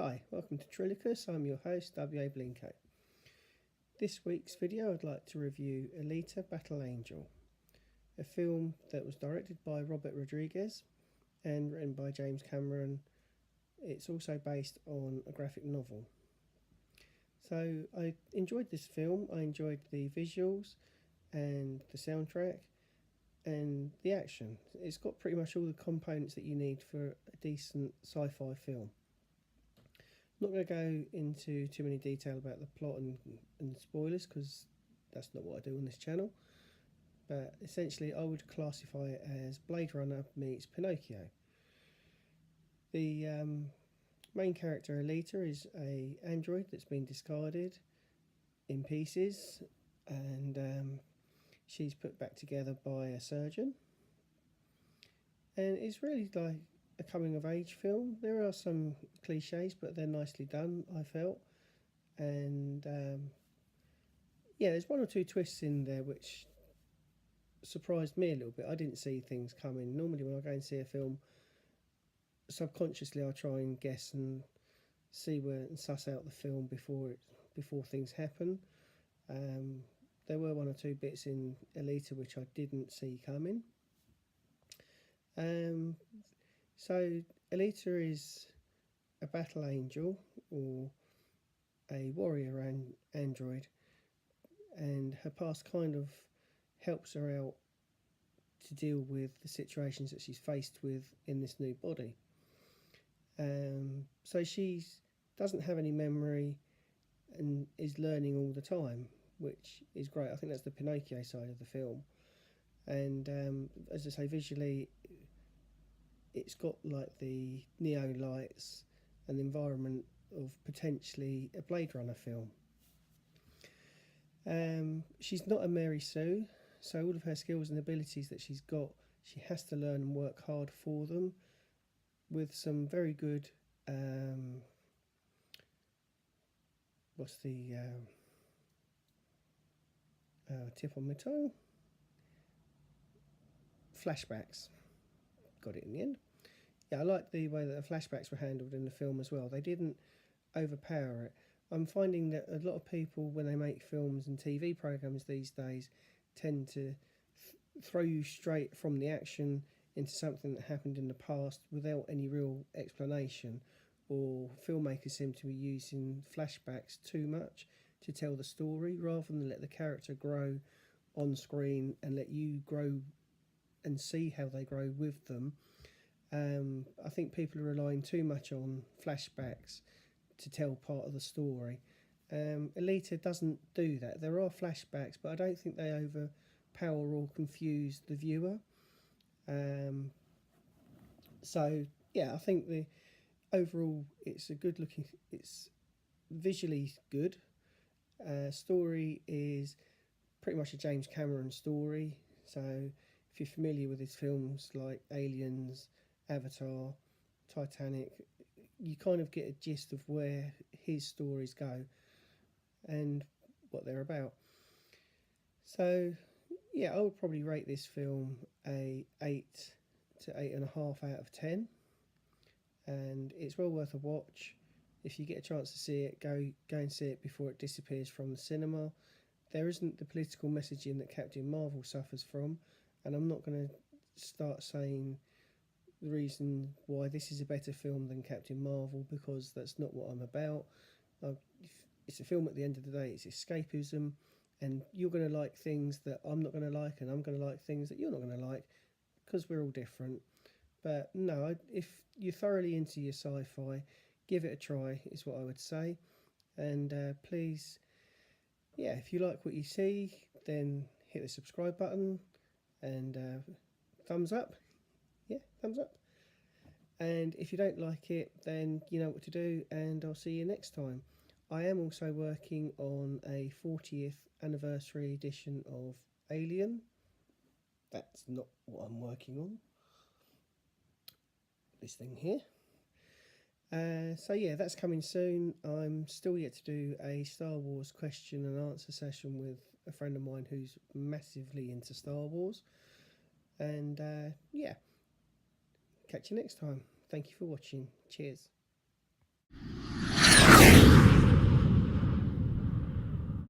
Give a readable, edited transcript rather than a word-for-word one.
Hi, welcome to Trilicus. I'm your host, W.A. Blinko. This week's video I'd like to review Alita Battle Angel, a film that was directed by Robert Rodriguez and written by James Cameron. It's also based on a graphic novel. So I enjoyed this film. I enjoyed the visuals and the soundtrack and the action. It's got pretty much all the components that you need for a decent sci-fi film. I'm not going to go into too many detail about the plot and spoilers, because that's not what I do on this channel. But essentially I would classify it as Blade Runner meets Pinocchio. The main character Alita is an android that's been discarded in pieces, and she's put back together by a surgeon. And it's really like a coming of age film. There are some cliches, but they're nicely done, I felt. And yeah, there's one or two twists in there which surprised me a little bit. I didn't see things coming. Normally when I go and see a film, subconsciously I try and guess and see where and suss out the film before things happen. There were one or two bits in Alita which I didn't see coming. So Alita is a battle angel, or a warrior android, and her past kind of helps her out to deal with the situations that she's faced with in this new body. So she doesn't have any memory and is learning all the time, which is great. I think that's the Pinocchio side of the film. And as I say, visually it's got like the neon lights and the environment of potentially a Blade Runner film. She's not a Mary Sue, so all of her skills and abilities that she's got, she has to learn and work hard for them, with some very good what's the tip on my tongue? Flashbacks. Got it in the end. Yeah, I like the way that the flashbacks were handled in the film as well. They didn't overpower it. I'm finding that a lot of people, when they make films and TV programs these days, tend to throw you straight from the action into something that happened in the past without any real explanation, or filmmakers seem to be using flashbacks too much to tell the story, rather than let the character grow on screen and let you grow and see how they grow with them. I think people are relying too much on flashbacks to tell part of the story. Alita doesn't do that. There are flashbacks, but I don't think they overpower or confuse the viewer. So yeah, I think the overall it's a good looking, it's visually good. Story is pretty much a James Cameron story. So if you're familiar with his films like Aliens, Avatar, Titanic, you kind of get a gist of where his stories go and what they're about. So yeah, I would probably rate this film a 8 to 8.5 out of 10, and it's well worth a watch. If you get a chance to see it, go and see it before it disappears from the cinema. There isn't the political messaging that Captain Marvel suffers from, and I'm not going to start saying the reason why this is a better film than Captain Marvel, because that's not what I'm about. It's a film at the end of the day. It's escapism, and you're going to like things that I'm not going to like, and I'm going to like things that you're not going to like, because we're all different. But no, if you're thoroughly into your sci-fi, give it a try, is what I would say. And please, yeah, if you like what you see, then hit the subscribe button and thumbs up. Yeah, thumbs up. And if you don't like it, then you know what to do, and I'll see you next time. I am also working on a 40th anniversary edition of Alien. That's not what I'm working on. This thing here. So yeah, that's coming soon. I'm still yet to do a Star Wars question and answer session with a friend of mine who's massively into Star Wars. And yeah, catch you next time. Thank you for watching. Cheers.